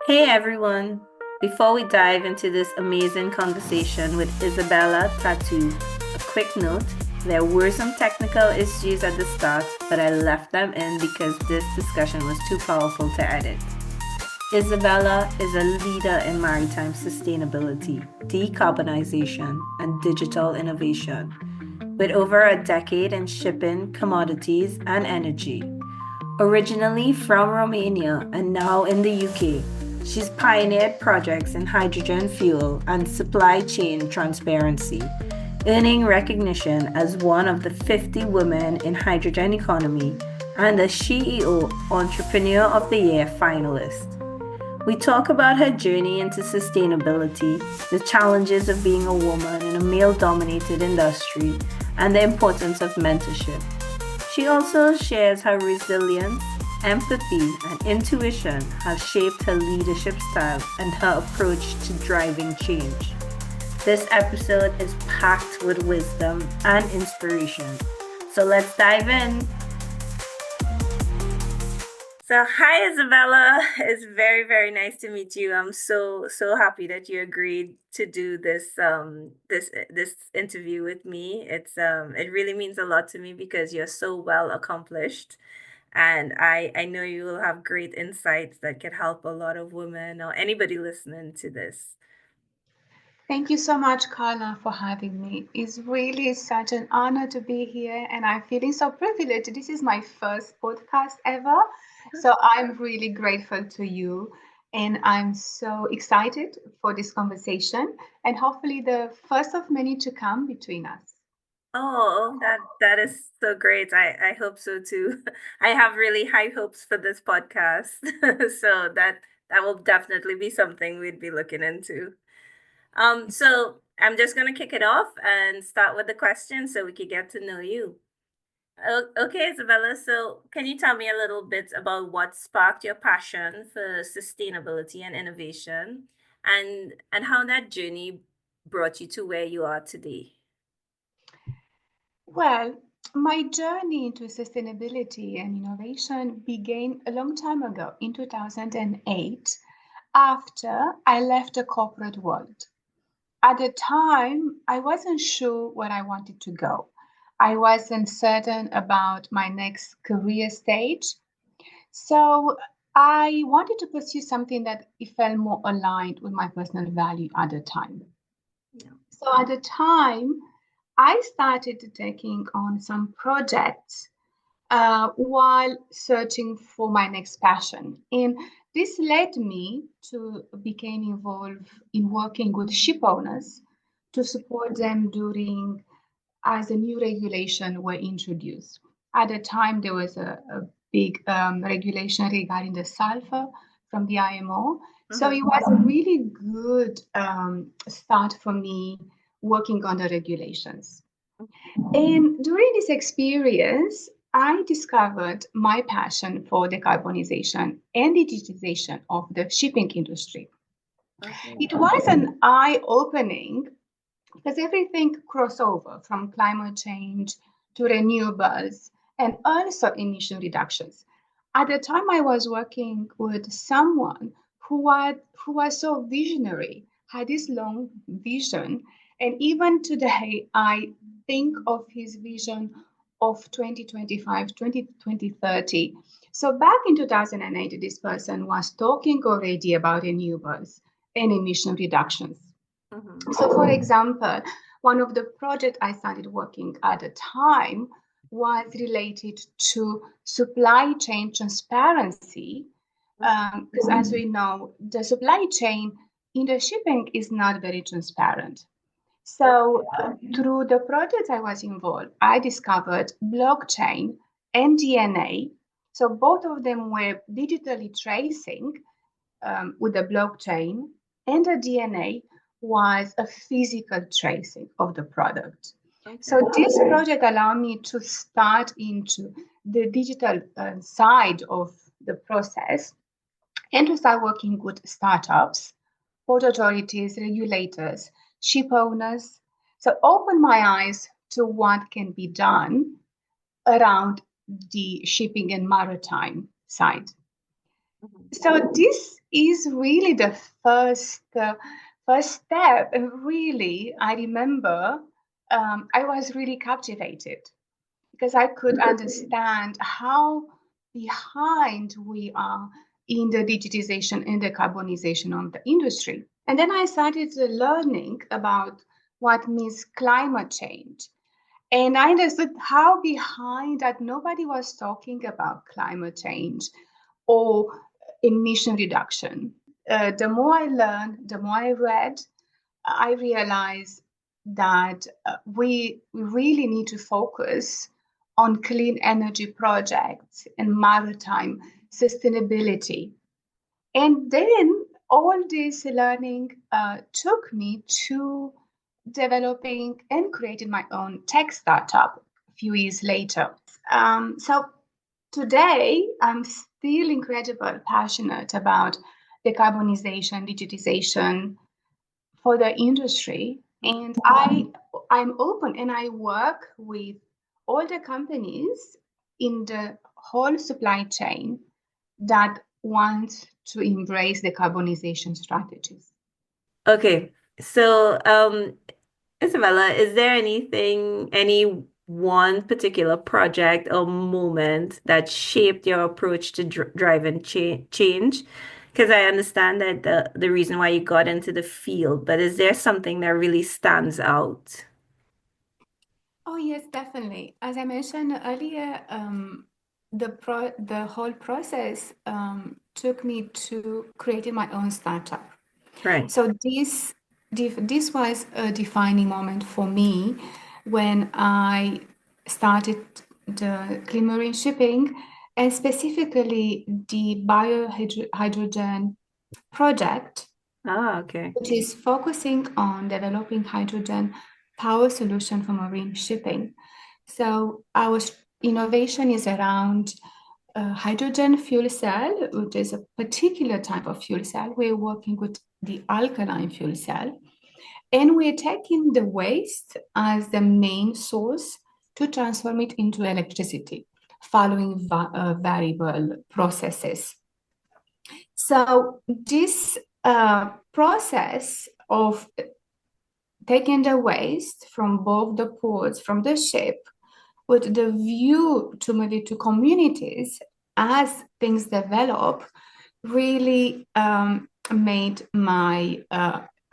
Hey everyone! Before we dive into this amazing conversation with Isabela Tatu, a quick note, there were some technical issues at the start, but I left them in because this discussion was too powerful to edit. Isabela is a leader in maritime sustainability, decarbonization, and digital innovation, with over a decade in shipping, commodities, and energy. Originally from Romania and now in the UK, she's pioneered projects in hydrogen fuel and supply chain transparency, earning recognition as one of the 50 women in hydrogen economy and the SheEO Entrepreneur of the Year finalist. We talk about her journey into sustainability, the challenges of being a woman in a male dominated industry, and the importance of mentorship. She also shares how resilience, empathy, and intuition have shaped her leadership style and her approach to driving change. This episode is packed with wisdom and inspiration. So let's dive in. So hi Isabela, it's very nice to meet you. I'm so happy that you agreed to do this interview with me. It really means a lot to me because you're so well accomplished, and I know you will have great insights that could help a lot of women or anybody listening to this. Thank you so much, Carla, for having me. It's really such an honor to be here, and I'm feeling so privileged. This is my first podcast ever, so I'm really grateful to you, and I'm so excited for this conversation, and hopefully the first of many to come between us. Oh, that is so great. I hope so too. I have really high hopes for this podcast. So that will definitely be something we'd be looking into. So I'm just gonna kick it off and start with the question so we could get to know you. Okay, Isabella, so can you tell me a little bit about what sparked your passion for sustainability and innovation and how that journey brought you to where you are today? Well, my journey into sustainability and innovation began a long time ago in 2008 after I left the corporate world. At the time, I wasn't sure where I wanted to go. I wasn't certain about my next career stage. So I wanted to pursue something that it felt more aligned with my personal value at the time. Yeah. So at the time, I started taking on some projects while searching for my next passion. And this led me to become involved in working with ship owners to support them during as a new regulation were introduced. At the time, there was a big regulation regarding the sulfur from the IMO. So it was a really good start for me working on the regulations. And during this experience, I discovered my passion for decarbonization and digitization of the shipping industry. Okay. It was an eye opening because everything crossover from climate change to renewables and also emission reductions. At the time, I was working with someone who was so visionary, had this long vision, and even today, I think of his vision of 2025, 2030. So back in 2008, this person was talking already about renewables and emission reductions. So, for example, one of the projects I started working at the time was related to supply chain transparency. Because as we know, the supply chain in the shipping is not very transparent. So, through the projects I was involved, I discovered blockchain and DNA. So, both of them were digitally tracing with the blockchain, and the DNA was a physical tracing of the product. Okay. So this project allowed me to start into the digital side of the process and to start working with startups, port authorities, regulators, ship owners. So open my eyes to what can be done around the shipping and maritime side. So this is really the first step. And really, I remember I was really captivated because I could understand how behind we are in the digitization and decarbonization of the industry. And then I started learning about what means climate change. And I understood how behind that nobody was talking about climate change or emission reduction. The more I learned, the more I read, I realized that we really need to focus on clean energy projects and maritime sustainability. And then all this learning took me to developing and creating my own tech startup a few years later. So today, I'm still incredibly passionate about decarbonization, digitization for the industry, and I'm open and I work with all the companies in the whole supply chain that want to embrace decarbonization strategies. Okay. So, Isabella, is there any one particular project or moment that shaped your approach to driving change? Because I understand that the reason why you got into the field, but is there something that really stands out? Oh yes, definitely. As I mentioned earlier, the whole process took me to creating my own startup. Right. So this was a defining moment for me when I started the clean marine shipping and specifically the biohydrogen project, Ah, okay. which is focusing on developing hydrogen power solution for marine shipping. So our innovation is around hydrogen fuel cell, which is a particular type of fuel cell. We're working with the alkaline fuel cell, and we're taking the waste as the main source to transform it into electricity following variable processes. So this process of taking the waste from both the ports, from the ship, with the view to move it to communities as things develop, really made my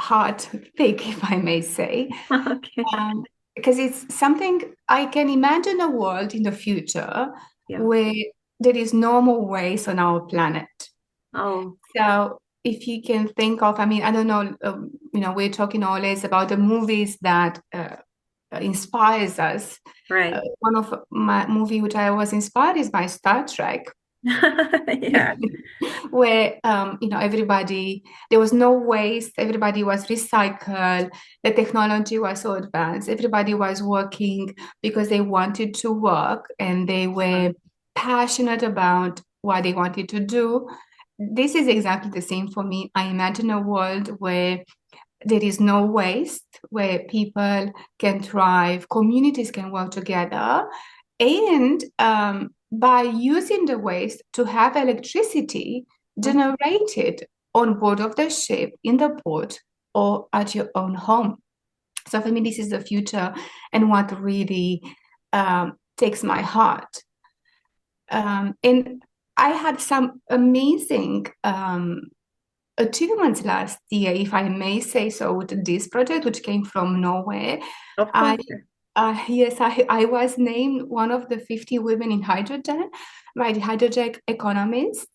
heart thick, if I may say. Okay. Because it's something I can imagine a world in the future Yeah. where there is no more waste on our planet. Oh, So if you can think of, I mean, I don't know, we're talking always about the movies that inspires us. right. One of my movie which I was inspired is by Star Trek, Yeah. where everybody, there was no waste, everybody was recycled, the technology was so advanced, everybody was working because they wanted to work and they were passionate about what they wanted to do. This is exactly the same for me. I imagine a world where there is no waste, where people can thrive, communities can work together, and by using the waste to have electricity generated on board of the ship, in the port, or at your own home. So for me, this is the future and what really takes my heart. And I had some amazing achievements last year, if I may say so, with this project, which came from Norway. Of I course. yes, I was named one of the 50 women in hydrogen by the Hydrogen Economist.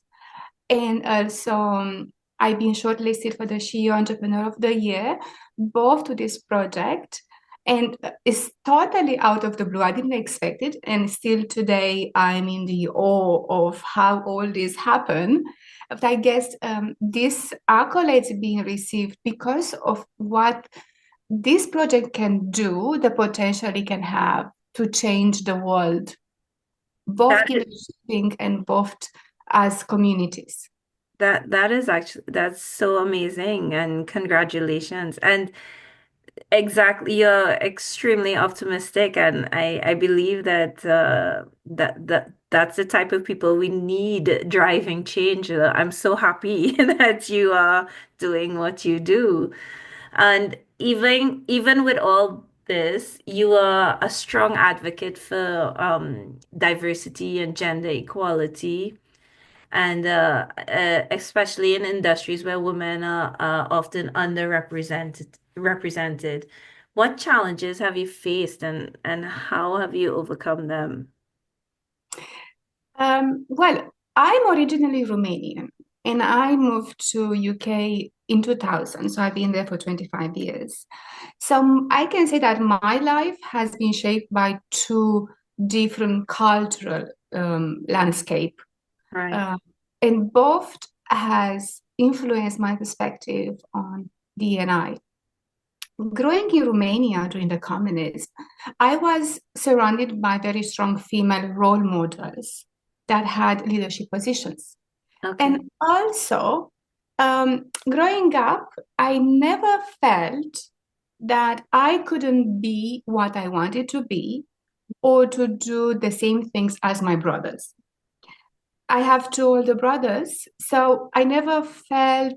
And also, I've been shortlisted for the SheEO Entrepreneur of the Year, both to this project. And it's totally out of the blue. I didn't expect it. And still today, I'm in the awe of how all this happened. But I guess this accolades being received because of what this project can do, the potential it can have to change the world, both That in the shipping and both as communities. that is actually that's so amazing and congratulations. And exactly, you're extremely optimistic, and I believe that that's the type of people we need driving change. I'm so happy that you are doing what you do. And even with all this, you are a strong advocate for diversity and gender equality, and especially in industries where women are often represented. What challenges have you faced, and how have you overcome them? Well, I'm originally Romanian and I moved to UK in 2000. So I've been there for 25 years. So I can say that my life has been shaped by two different cultural landscape. Right. Uh, and both has influenced my perspective on D&I. Growing in Romania during the communism, I was surrounded by very strong female role models that had leadership positions. Okay. And also, growing up, I never felt that I couldn't be what I wanted to be or to do the same things as my brothers. I have two older brothers, so I never felt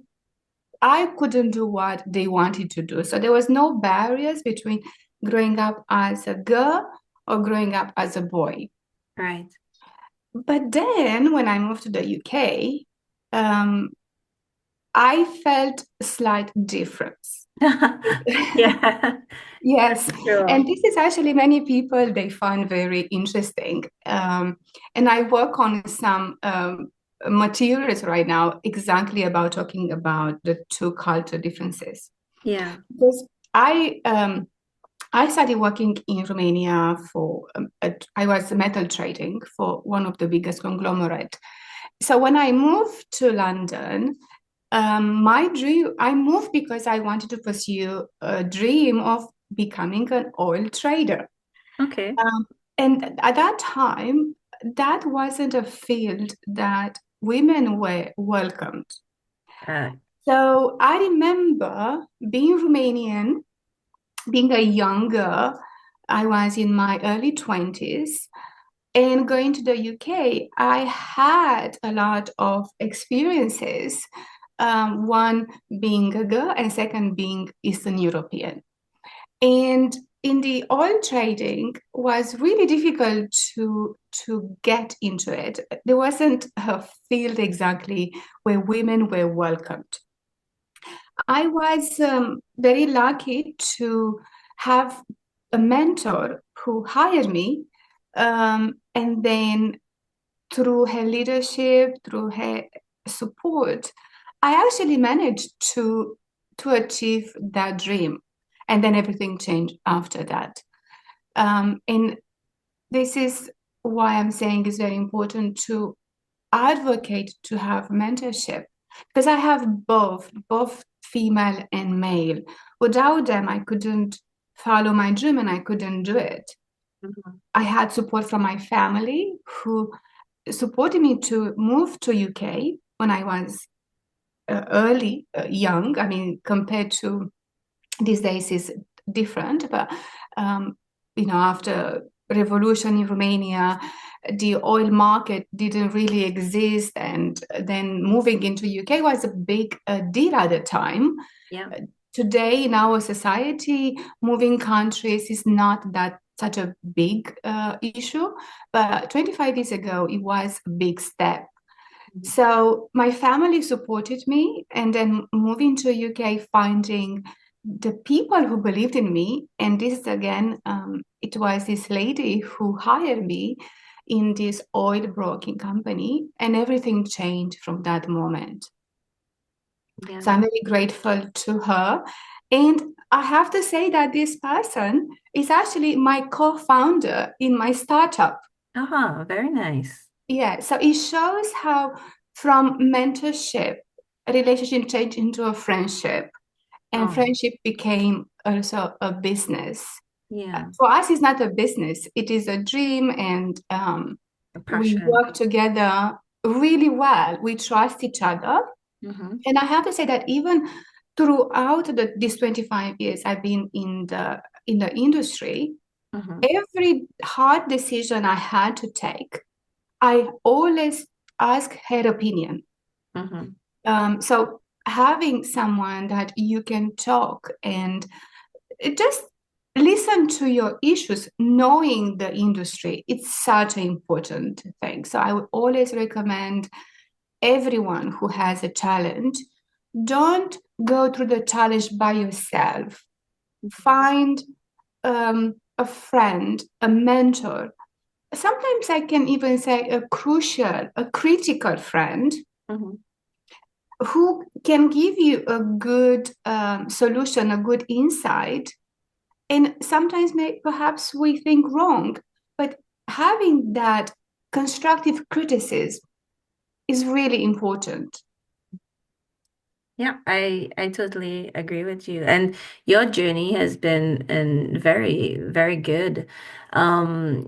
I couldn't do what they wanted to do. So there was no barriers between growing up as a girl or growing up as a boy. Right. But then when I moved to the UK, um, I felt a slight difference. Yeah, Yes, sure. and this is actually many people they find very interesting. And I work on some materials right now exactly about talking about the two culture differences. Yeah. Because I started working in Romania for I was metal trading for one of the biggest conglomerate. So when I moved to London, my dream, I moved because I wanted to pursue a dream of becoming an oil trader. Okay. Um, and at that time, that wasn't a field that women were welcomed. Uh, So I remember being Romanian, being a young girl, I was in my early 20s, and going to the UK, I had a lot of experiences. One being a girl, and second being Eastern European. And in the oil trading was really difficult to get into it. There wasn't a field exactly where women were welcomed. I was very lucky to have a mentor who hired me, and then through her leadership, through her support, I actually managed to achieve that dream. And then everything changed after that. And this is why I'm saying it's very important to advocate to have mentorship because I have both female and male. Without them, I couldn't follow my dream and I couldn't do it. mhm. I had support from my family who supported me to move to UK when I was young. I mean, compared to these days is different, but um, after revolution in Romania, the oil market didn't really exist, and then moving into UK was a big deal at the time. Yeah. Today in our society, moving countries is not that such a big issue, but 25 years ago, it was a big step. Mhm. So my family supported me, and then moving to UK, finding the people who believed in me. And this again, it was this lady who hired me in this oil broking company, and everything changed from that moment. So Yeah. I'm very grateful to her. And I have to say that this person is actually my co-founder in my startup. Uh-huh. Very nice. Yeah, so it shows how from mentorship, a relationship changed into a friendship, and Oh, friendship became also a business. yeah. For us, it's not a business, it is a dream, and A we passion. work together really well. We trust each other. Mm-hmm. And I have to say that even throughout these 25 years I've been in the industry, Mm-hmm. every hard decision I had to take, I always ask her opinion. Mm-hmm. So having someone that you can talk and just listen to your issues, knowing the industry, it's such an important thing. So I would always recommend everyone who has a challenge, don't go through the challenge by yourself. Find a friend, a mentor. Sometimes I can even say a critical friend Mm-hmm. who can give you a good solution, a good insight. And sometimes perhaps we think wrong, but having that constructive criticism is really important. Yeah, I totally agree with you. And your journey has been very, very good. I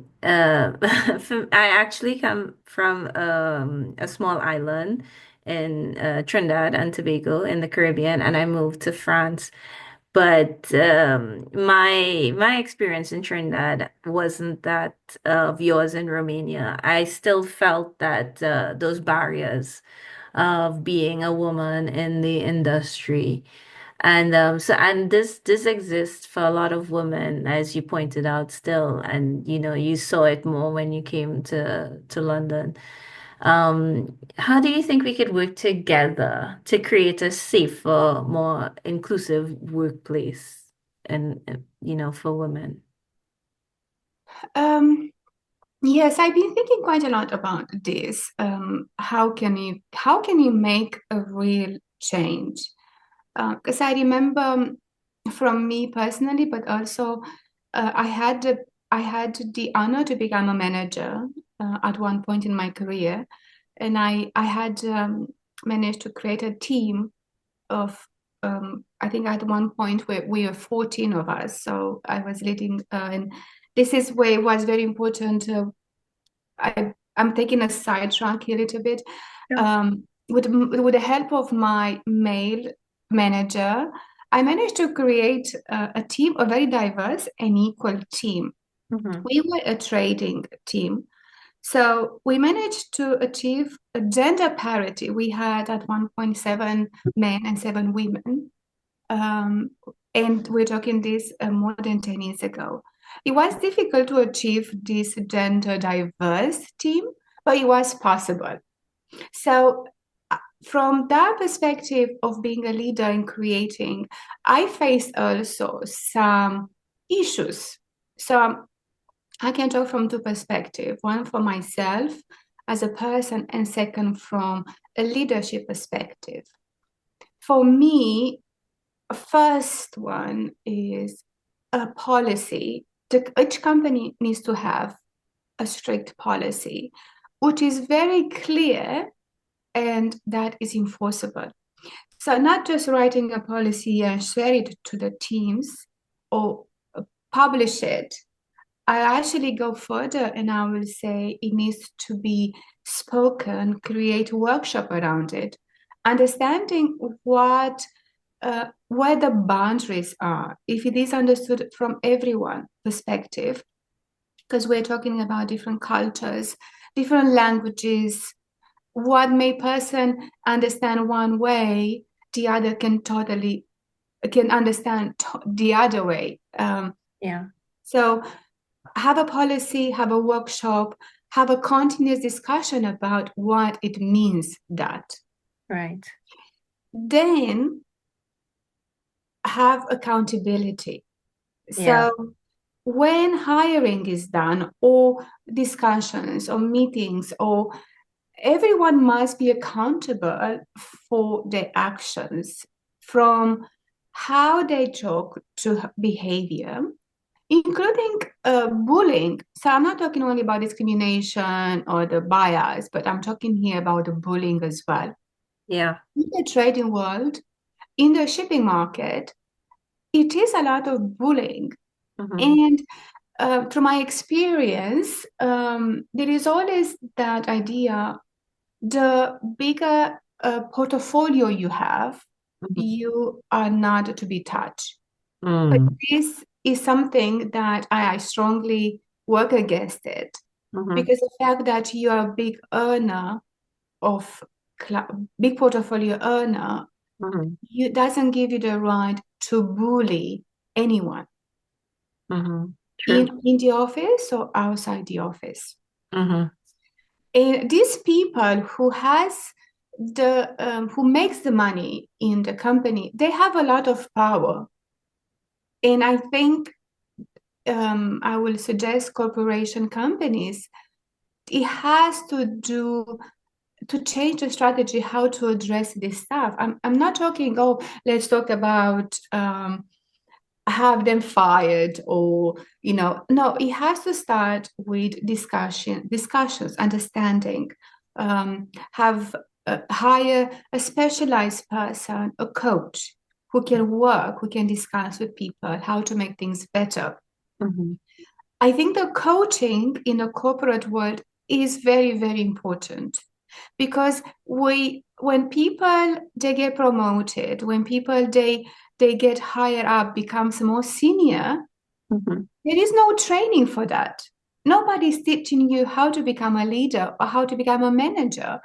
actually come from a small island in Trinidad and Tobago in the Caribbean, and I moved to France. But my experience in Trinidad wasn't that of yours in Romania. I still felt that those barriers of being a woman in the industry. And and this exists for a lot of women, as you pointed out still. And you saw it more when you came to London. How do you think we could work together to create a safer, more inclusive workplace and for women? Um, yes, I've been thinking quite a lot about this. How can you make a real change? Because I remember from me personally, but also I had the honor to become a manager at one point in my career, and I had managed to create a team of I think at one point we were 14 of us. So I was leading, and this is where it was very important. I'm taking a sidetrack here a little bit. Yeah. With the help of my male manager, I managed to create a team, a very diverse and equal team. Mm-hmm. We were a trading team. So we managed to achieve a gender parity. We had at 1.7 men and 7 women. Um, and we're talking this more than 10 years ago. It was difficult to achieve this gender diverse team, but it was possible. So, from that perspective of being a leader in creating, I faced also some issues. So, I can talk from two perspectives, one for myself as a person, and second from a leadership perspective. For me, first one is a policy. Each company needs to have a strict policy, which is very clear and that is enforceable. So, not just writing a policy and share it to the teams or publish it. I actually go further and I will say it needs to be spoken, create a workshop around it, understanding where the boundaries are, if it is understood from everyone perspective, because we're talking about different cultures, different languages, what may person understand one way, the other can understand the other way. Yeah, So have a policy, have a workshop, have a continuous discussion about what it means that. right. Then have accountability. Yeah. So when hiring is done, or discussions, or meetings, or everyone must be accountable for their actions from how they talk to behavior, including bullying. So I'm not talking only about discrimination or the bias, but I'm talking here about the bullying as well. Yeah. In the trading world, in the shipping market, it is a lot of bullying. Mm-hmm. And through my experience, there is always that idea the bigger portfolio you have, Mm-hmm. you are not to be touched. But Mm. this is something that I strongly work against it. Mm-hmm. because the fact that you are a big earner of big portfolio earner, Mm-hmm. you doesn't give you the right to bully anyone Mm-hmm. True. in the office or outside the office. Mm-hmm. And these people who has the who makes the money in the company, they have a lot of power. And I think I will suggest corporation companies, it has to change the strategy how to address this stuff. I'm not talking, oh, let's talk about have them fired or, no, it has to start with discussions, understanding, have hire a specialized person, a coach who can discuss with people how to make things better. Mm-hmm. I think the coaching in the corporate world is very, very important because when people they get promoted, when people they get higher up, becomes more senior, Mm-hmm. there is no training for that. Nobody's teaching you how to become a leader or how to become a manager.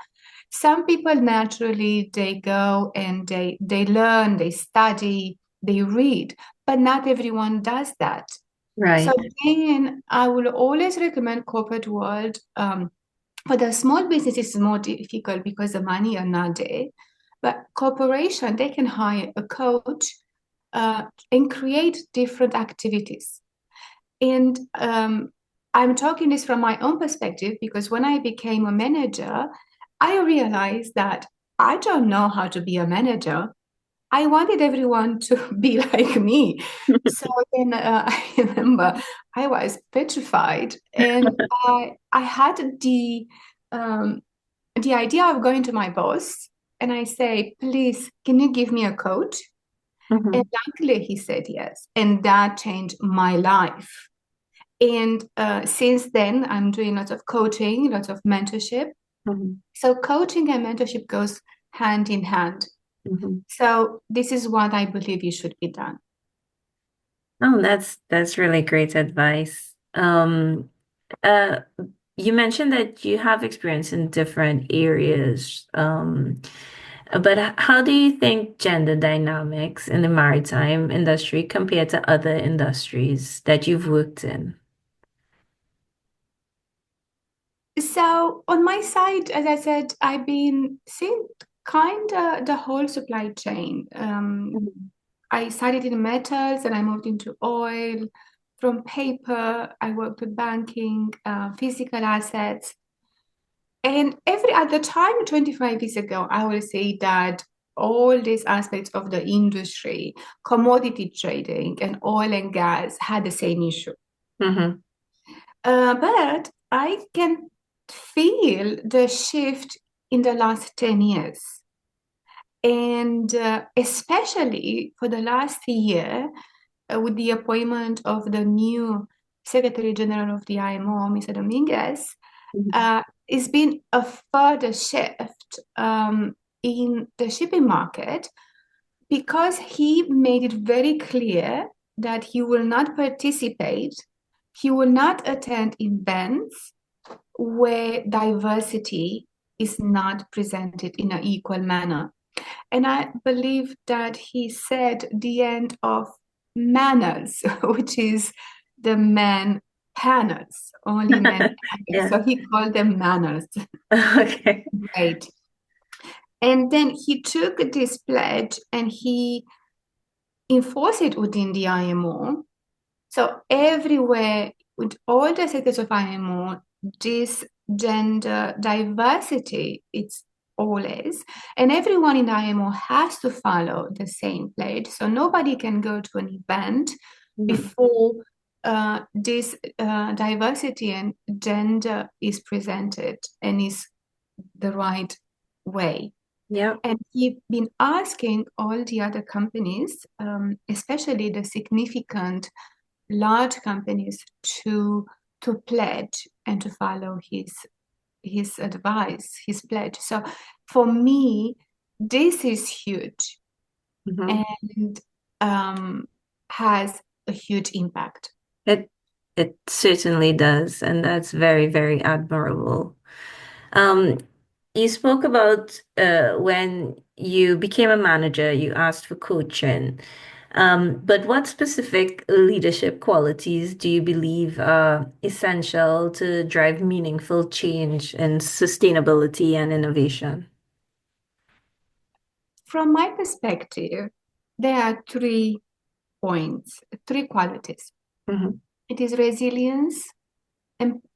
Some people naturally they go and they learn, they study, they read, but not everyone does that. So Right. again, I will always recommend corporate world. For the small business, it's more difficult because the money are not there. But corporation, they can hire a coach and create different activities. And I'm talking this from my own perspective because when I became a manager, I realized that I don't know how to be a manager. I wanted everyone to be like me. So then I remember I was petrified, and I had um, the idea of going to my boss, and I say, please, can you give me a coach? And Mm-hmm. luckily he said yes, and that changed my life. And since then, I'm doing lots of coaching, lots of mentorship. Mm-hmm. So coaching and mentorship goes hand in hand. Mm-hmm. So this is what I believe it should be done. Oh, that's really great advice. Uh, you mentioned that you have experience in different areas. But how do you think gender dynamics in the maritime industry compare to other industries that you've worked in? So on my side, as I said, I've been seeing kind of the whole supply chain. Mhm. I started in metals and I moved into oil. From paper, I worked with banking, physical assets. And every at the time, 25 years ago, I will say that all these aspects of the industry, commodity trading and oil and gas had the same issue. Mm-hmm. But I can feel the shift in the last 10 years. And especially for the last year, with the appointment of the new Secretary General of the IMO, Mr. Dominguez, Mm-hmm. it's been a further shift in the shipping market because he made it very clear that he will not participate, he will not attend events where diversity is not presented in an equal manner. And I believe that he said the end of manners, which is the men panners, only men panners. Yeah. So he called them manners. Okay. Right. And then he took this pledge and he enforced it within the IMO. So everywhere, with all the sectors of IMO, this gender diversity, it's always, and everyone in the IMO has to follow the same pledge. So nobody can go to an event Mhm. before this diversity and gender is presented and is the right way. Yeah. And he's been asking all the other companies, especially the significant large companies, to pledge and to follow his advice, his pledge. So for me, this is huge Mm-hmm. and has a huge impact. It It certainly does, and that's very, very admirable. Um, you spoke about when you became a manager, you asked for coaching. But what specific leadership qualities do you believe are essential to drive meaningful change in sustainability and innovation? From my perspective, there are 3 points, 3 qualities. Hmm. It is resilience,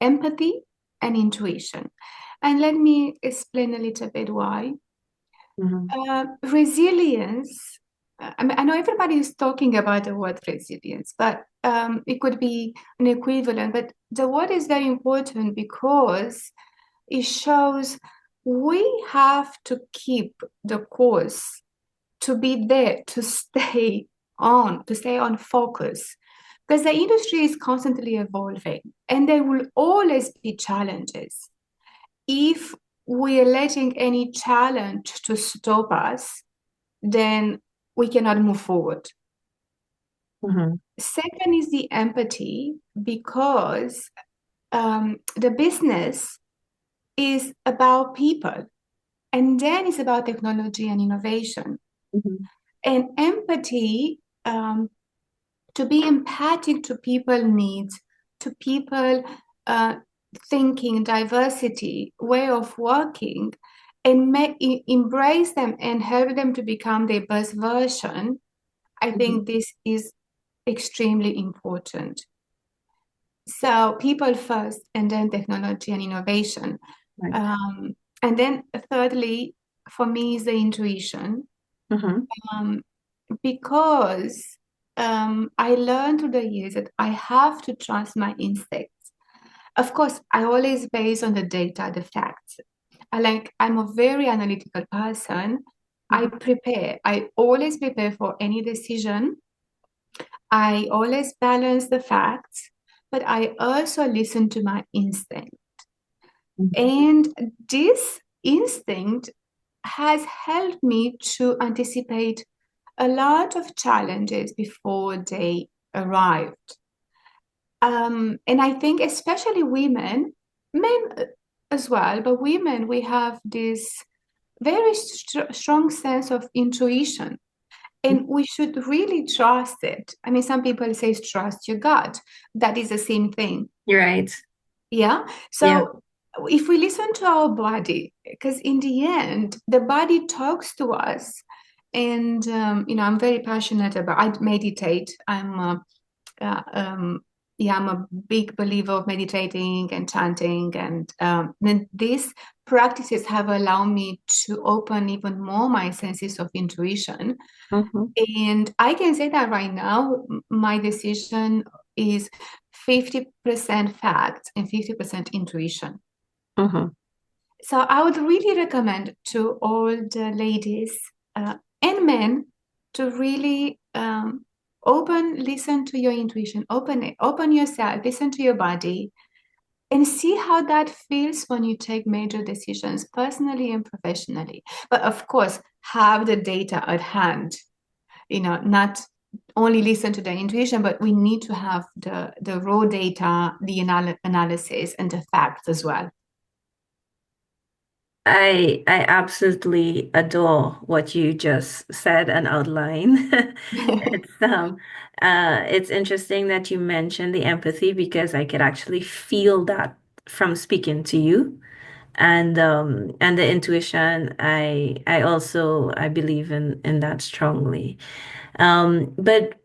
empathy, and intuition. And let me explain a little bit why. Hmm. Resilience, I mean, I know everybody is talking about the word resilience, but it could be an equivalent. But the word is very important because it shows we have to keep the course, to be there, to stay on focus. Because the industry is constantly evolving and there will always be challenges. If we are letting any challenge to stop us, then we cannot move forward. Hmm. Second is the empathy, because the business is about people, and then it's about technology and innovation. Hmm. And empathy, to be empathic to people needs, to people uh, thinking, diversity, way of working, and embrace them and help them to become their best version. I Hmm. think this is extremely important. So people first, and then technology and innovation. Right. Um, and then thirdly, for me, is the intuition. Hmm. Um, because I learned through the years that I have to trust my instincts. Of course, I always base on the data, the facts. I'm a very analytical person. I Hmm. prepare. I always prepare for any decision. I always balance the facts, but I also listen to my instinct. Hmm. And this instinct has helped me to anticipate a lot of challenges before they arrived. And I think especially women, men as well, but women, we have this very strong sense of intuition, and we should really trust it. I mean, some people say trust your gut. That is the same thing. You're right. Yeah. Yeah. So if we listen to our body, because in the end, the body talks to us. And, I'm very passionate about, I meditate. Uh, um, yeah, I'm a big believer of meditating and chanting. And then these practices have allowed me to open even more my senses of intuition. Hmm. And I can say that right now, my decision is 50% fact and 50% intuition. Hmm. So I would really recommend to all the ladies and men to really listen to your intuition, open it, open yourself, listen to your body, and see how that feels when you take major decisions, personally and professionally. But of course, have the data at hand, not only listen to the intuition, but we need to have the raw data, the analysis, and the facts as well. I absolutely adore what you just said and outlined. It's interesting that you mentioned the empathy because I could actually feel that from speaking to you. And the intuition, I also I believe in that strongly. But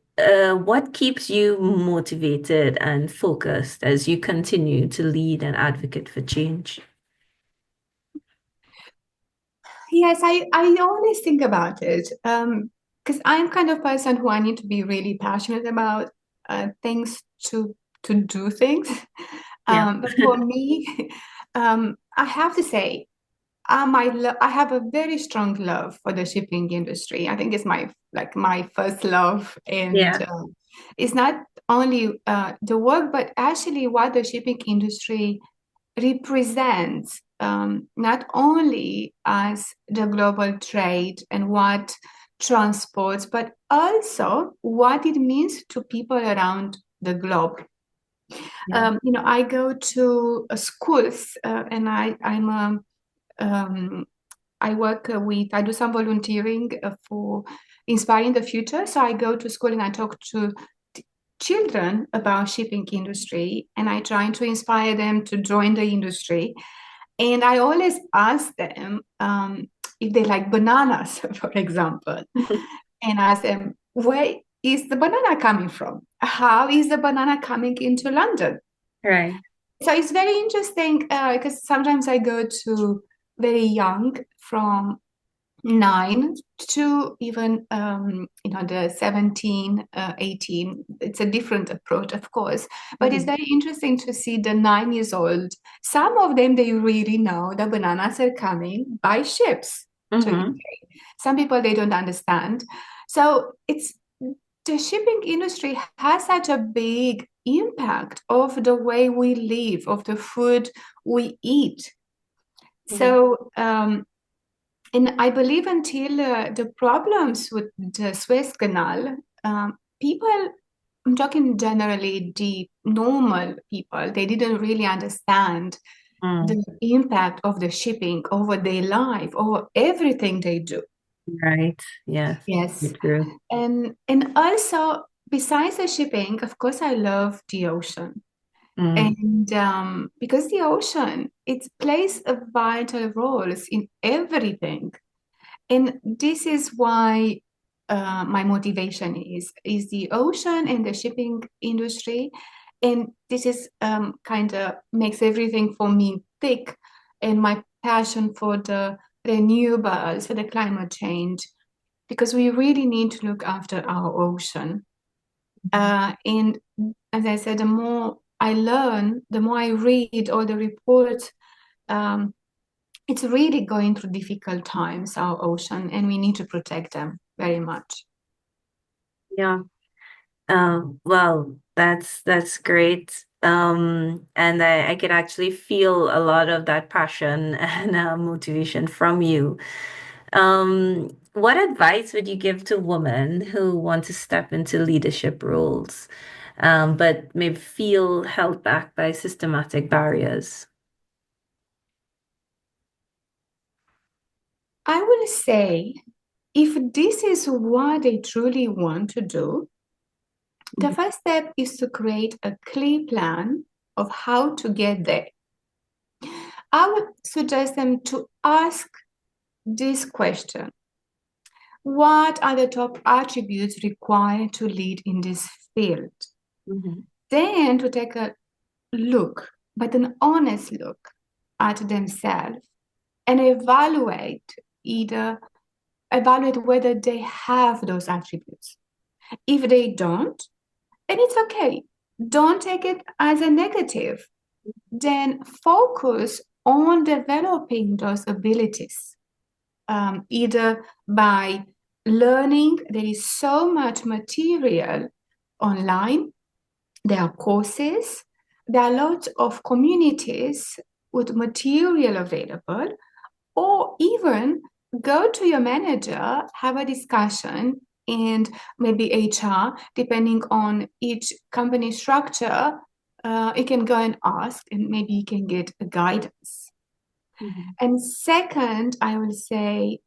what keeps you motivated and focused as you continue to lead and advocate for change? Yes, I always think about it, because I'm kind of person who I need to be really passionate about things to do things. Yeah. But for me, I have to say, I have a very strong love for the shipping industry. I think it's my first love, and Yeah. it's not only the work, but actually what the shipping industry represents, not only as the global trade and what transports, but also what it means to people around the globe. Yeah. I go to schools, and I work I do some volunteering for inspiring the future. So I go to school and I talk to children about shipping industry, and I try to inspire them to join the industry. And I always ask them if they like bananas, for example, and ask them, where is the banana coming from? How is the banana coming into London? Right. So it's very interesting because sometimes I go to very young, from 9 to even the 17, 18. It's a different approach, of course, but it's Mhm. very interesting to see the 9 years old. Some of them, they really know the bananas are coming by ships to Mhm. UK. Some people, they don't understand. So it's the shipping industry has such a big impact of the way we live, of the food we eat. Mhm. So and I believe until the problems with the Suez Canal, people, I'm talking generally the normal people, they didn't really understand Mm. the impact of the shipping over their life, over everything they do. Right. Yes. Yes. True. And also, besides the shipping, of course, I love the ocean. Mm. And because the ocean, it plays a vital role in everything. And this is why my motivation is the ocean and the shipping industry. And this is kind of makes everything for me thick, and my passion for the renewables, for the climate change, because we really need to look after our ocean. And as I said, the more I learn, the more I read all the reports, um, it's really going through difficult times, our ocean, and we need to protect them very much. Yeah. Well, that's great. And I can actually feel a lot of that passion and motivation from you. What advice would you give to women who want to step into leadership roles, but may feel held back by systematic barriers? I will say, if this is what they truly want to do, the Mhm. first step is to create a clear plan of how to get there. I would suggest them to ask this question: what are the top attributes required to lead in this field? Mhm. Then to take a look, but an honest look at themselves, and evaluate whether they have those attributes. If they don't, then it's okay. Don't take it as a negative. Then focus on developing those abilities, either by learning. There is so much material online. There are courses. There are lots of communities with material available, or even go to your manager, have a discussion, and maybe HR, depending on each company structure, you can go and ask, and maybe you can get a guidance. Mhm. And second, I will say,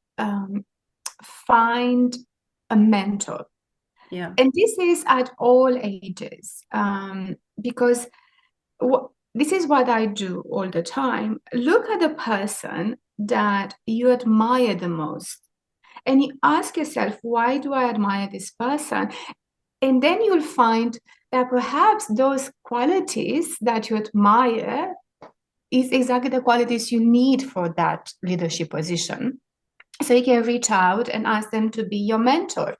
find a mentor. Yeah. And this is at all ages, because this is what I do all the time. Look at the person that you admire the most, and you ask yourself, why do I admire this person? And then you'll find that perhaps those qualities that you admire is exactly the qualities you need for that leadership position. So you can reach out and ask them to be your mentor,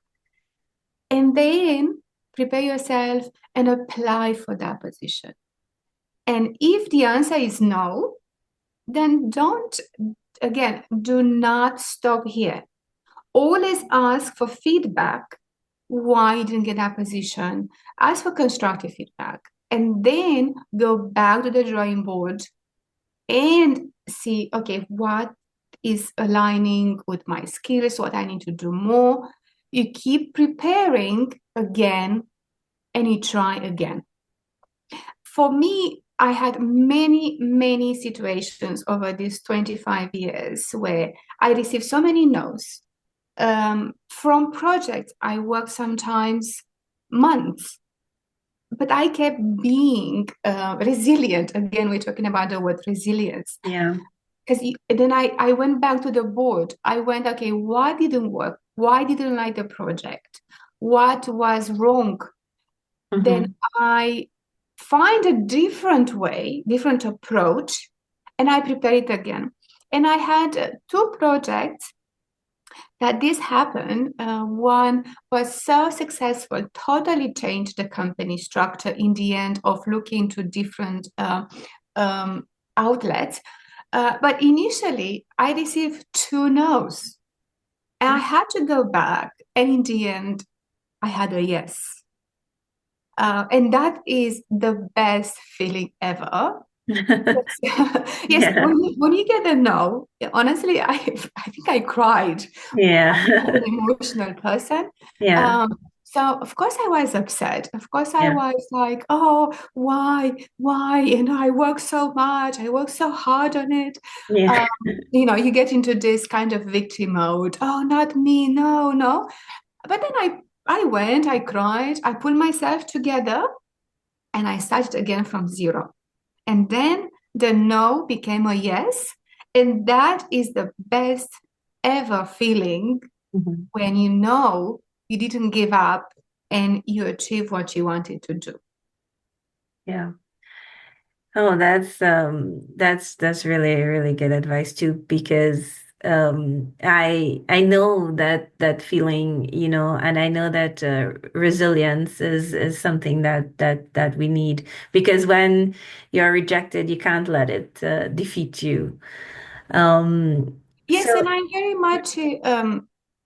and then prepare yourself and apply for that position. And if the answer is no, then do not stop here. Always ask for feedback. Why you didn't get that position? Ask for constructive feedback. And then go back to the drawing board and see, okay, what is aligning with my skills, what I need to do more. You keep preparing again, and you try again. for me, I had many, many situations over these 25 years where I received so many no's. From projects, I worked sometimes months, but I kept being resilient. Again, we're talking about the word resilience. Yeah. Because then I went back to the board. I went, okay, what didn't work? Why didn't I like the project? What was wrong? Then Mm-hmm. I find a different way, different approach, and I prepare it again. And I had two projects that this happened. One was so successful, totally changed the company structure in the end of looking to different um, outlets. But initially, I received two no's. And I had to go back. And in the end, I had a yes. And that is the best feeling ever. Yes, Yeah. when you get a no, honestly, I think I cried. I'm Yeah. an emotional person. Yeah. Um, so of course I was upset. Of course I Yeah. was like, oh, why? And I worked so much. I worked so hard on it. Yeah. Um, you get into this kind of victim mode. Oh, not me. No, no. But then I went, I cried, I pulled myself together, and I started again from zero. And then the no became a yes. And that is the best ever feeling Mhm. when you know you didn't give up and you achieved what you wanted to do. Yeah. Oh, that's really, really good advice too, because I know that feeling, and I know that resilience is something that we need, because when you're rejected, you can't let it defeat you. Yes, and So I'm very much,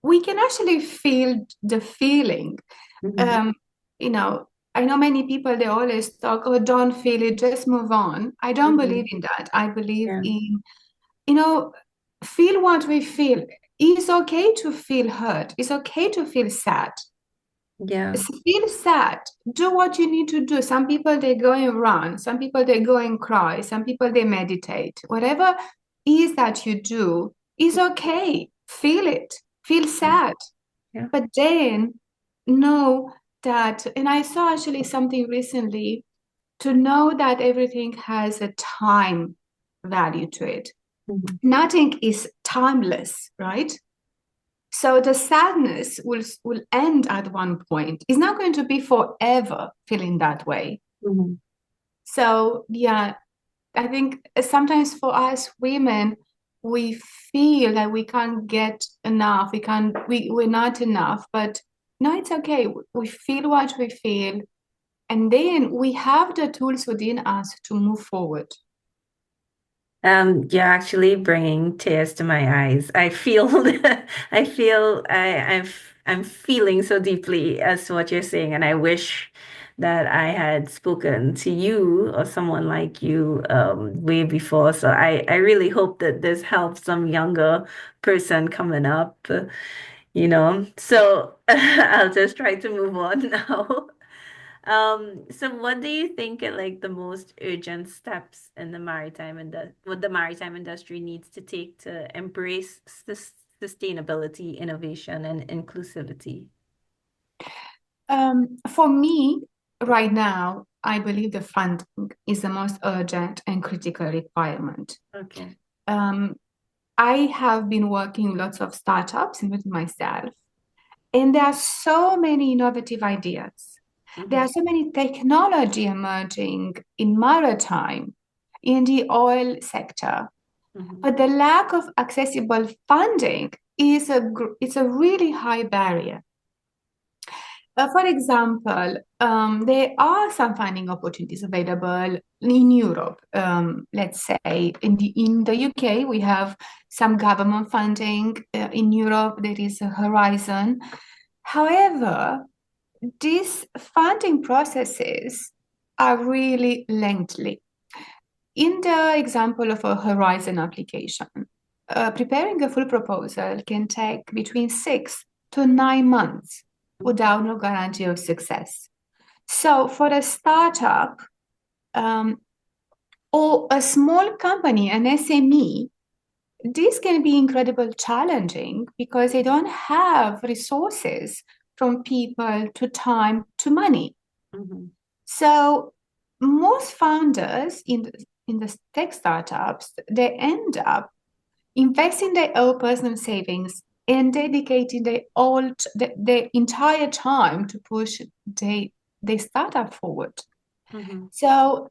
we can actually feel the feeling. mhm, Um, you know, I know many people, they always talk, oh, don't feel it, just move on. I don't believe mhm, in that. I believe yeah, in, you know, feel what we feel. It's okay to feel hurt. It's okay to feel sad. yeah, Feel sad. Do what you need to do. Some people they go and run. Some people they go and cry. Some people they meditate. Whatever is that you do is okay. Feel it. Feel sad. yeah. But then know that, and I saw actually something recently, to know that everything has a time value to it. Mhm, Nothing is timeless, right? So the sadness will end at one point. It's not going to be forever feeling that way. mhm. So yeah, I think sometimes for us women, we feel that we can't get enough. We're not enough. But no, it's okay. We feel what we feel, and then we have the tools within us to move forward. You're actually bringing tears to my eyes. I feel, I feel, I'm feeling so deeply as to what you're saying, and I wish that I had spoken to you or someone like you way before. So I really hope that this helps some younger person coming up, So I'll just try to move on now. So what do you think are like the most urgent steps in the maritime and what the maritime industry needs to take to embrace sustainability, innovation, and inclusivity? For me, right now, I believe the funding is the most urgent and critical requirement. Okay. Um, I have been working with lots of startups, including myself, and there are so many innovative ideas. There Mm-hmm. are so many technology emerging in maritime, in the oil sector, Mm-hmm. but the lack of accessible funding is a really high barrier. For example, there are some funding opportunities available in Europe. Let's say in the UK, we have some government funding. In Europe, there is a Horizon. However, these funding processes are really lengthy. In the example of a Horizon application, preparing a full proposal can take between 6 to 9 months without no guarantee of success. So for a startup, or a small company, an SME, this can be incredibly challenging because they don't have resources from people to time to money. Mm-hmm. So most founders in the tech startups, they end up investing their own personal savings and dedicating their entire time to push their startup forward. Mm-hmm. So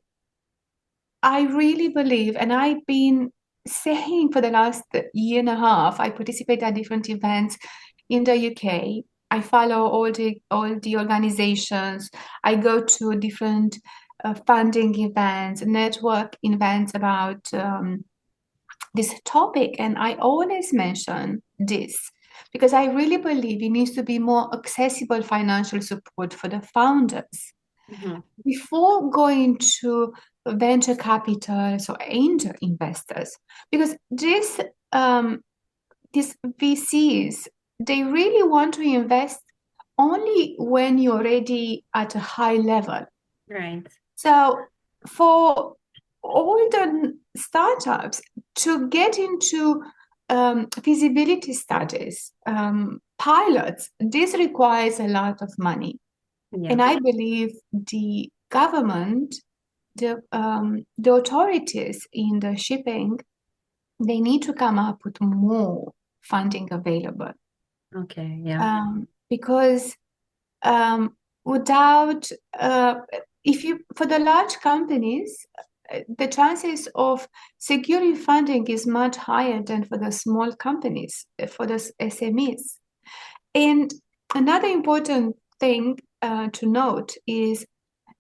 I really believe, and I've been saying for the last year and a half, I participate at different events in the UK. I follow all the organizations. I go to different funding events, network events about this topic, and I always mention this because I really believe it needs to be more accessible financial support for the founders Mm-hmm. before going to venture capitals or angel investors, because these VCs, they really want to invest only when you're already at a high level. Right. So for all the startups to get into feasibility studies, pilots, this requires a lot of money. Yeah. And I believe the government, the authorities in the shipping, they need to come up with more funding available. Okay. Yeah. Because without, if you, for the large companies, the chances of securing funding is much higher than for the small companies, for the SMEs. And another important thing to note is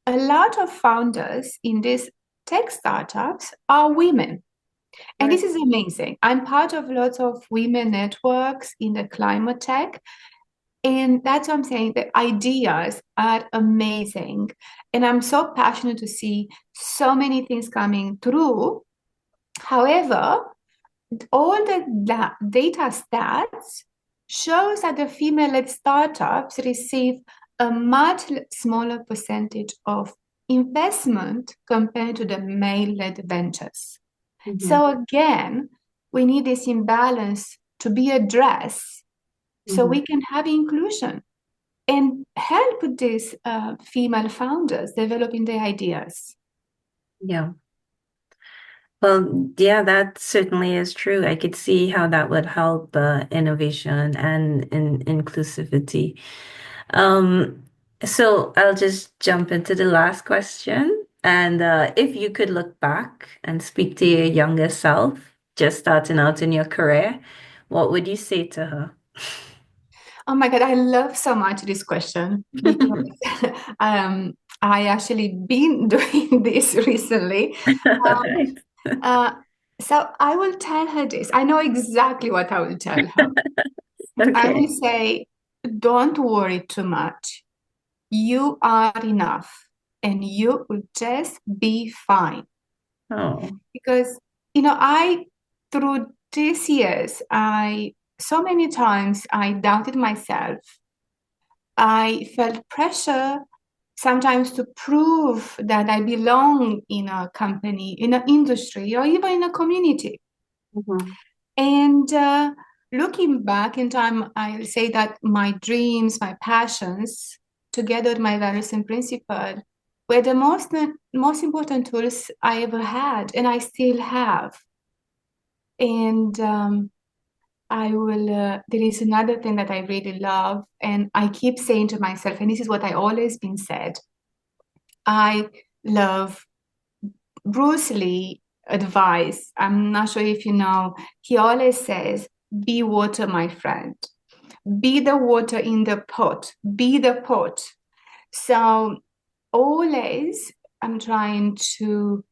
a lot of founders in these tech startups are women. And Right. this is amazing. I'm part of lots of women networks in the climate tech. And that's what I'm saying. The ideas are amazing. And I'm so passionate to see so many things coming through. However, all the data stats shows that the female-led startups receive a much smaller percentage of investment compared to the male-led ventures. Mm-hmm. So again, we need this imbalance to be addressed so Mm-hmm. we can have inclusion and help these female founders developing their ideas. Yeah. Well, yeah, that certainly is true. I could see how that would help innovation and inclusivity. Um, so I'll just jump into the last question. And if you could look back and speak to your younger self, just starting out in your career, what would you say to her? Oh my God, I love so much this question because I actually been doing this recently. Um, Right. uh, so I will tell her this. I know exactly what I will tell her. I will Okay. say, don't worry too much. You are enough and you will just be fine. Oh. Because, through these years, so many times I doubted myself. I felt pressure sometimes to prove that I belong in a company, in an industry, or even in a community. Mhm. And looking back in time, I'll say that my dreams, my passions, together with my values and principles, were the most important tools I ever had, and I still have. And there is another thing that I really love, and I keep saying to myself, and this is what I always been said. I love Bruce Lee advice. I'm not sure if you know, he always says, be water, my friend. Be the water in the pot. Be the pot. So always I'm trying to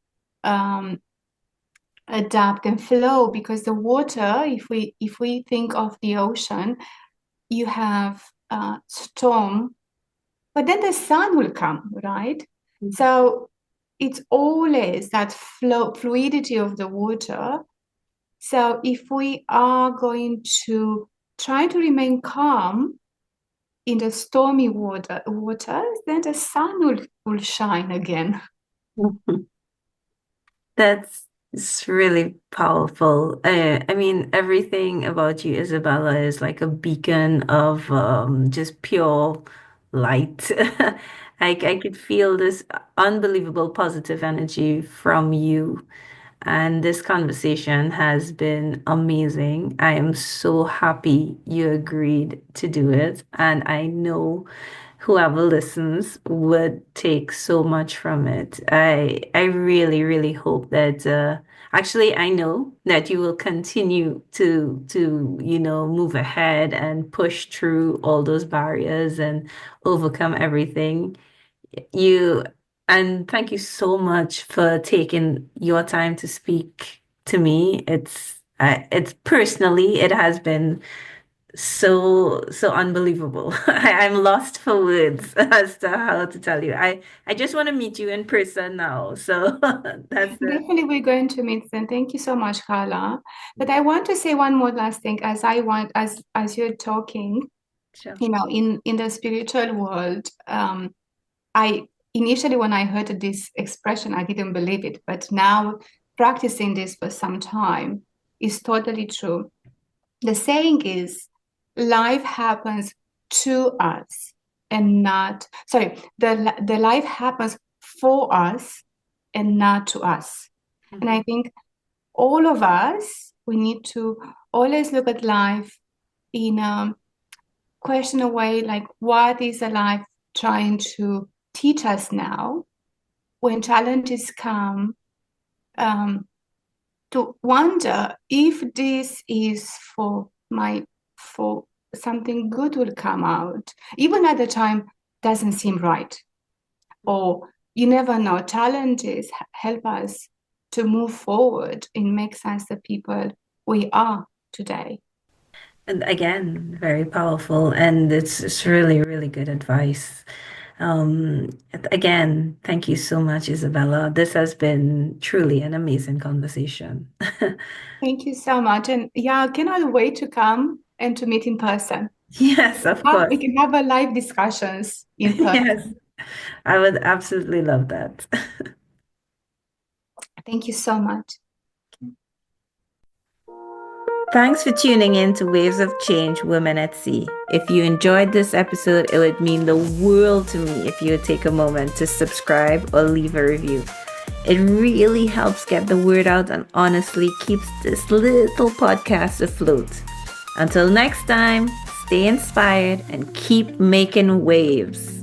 um, adapt and flow because the water, if we think of the ocean, you have storm, but then the sun will come, right? Mhm. So it's always that fluidity of the water. So if we are going to try to remain calm in the stormy waters, then the sun will shine again. Mhm. That's it's really powerful. I mean, everything about you, Isabella, is like a beacon of just pure light. I could feel this unbelievable positive energy from you. And this conversation has been amazing. I am so happy you agreed to do it. And I know whoever listens would take so much from it. I really, really hope that actually I know that you will continue to move ahead and push through all those barriers and overcome everything. You and thank you so much for taking your time to speak to me. It's personally, it has been so unbelievable. I'm lost for words as to how to tell you. I just want to meet you in person now. So that's the Definitely, we're going to meet them. Thank you so much, Carla. But I want to say one more last thing as you're talking, sure. in the spiritual world, I initially when I heard this expression, I didn't believe it, but now practicing this for some time is totally true. The saying is, life happens to us and not, sorry, the life happens for us and not to us. And Mhm. I think all of us, we need to always look at life in a questionable way, like what is the life trying to teach us now? When challenges come, um, to wonder if this is for something good will come out, even at the time doesn't seem right. Or you never know. Challenges help us to move forward and make sense the people we are today. And again, very powerful, and it's really, really good advice. Um, Again, thank you so much, Isabella. This has been truly an amazing conversation. Thank you so much. And yeah, I cannot wait to come and to meet in person. Yes, of course. We can have a live discussions in Yes, person. I would absolutely love that. Thank you so much. Thanks for tuning in to Waves of Change Women at Sea. If you enjoyed this episode, it would mean the world to me if you would take a moment to subscribe or leave a review. It really helps get the word out and honestly keeps this little podcast afloat. Until next time, stay inspired and keep making waves.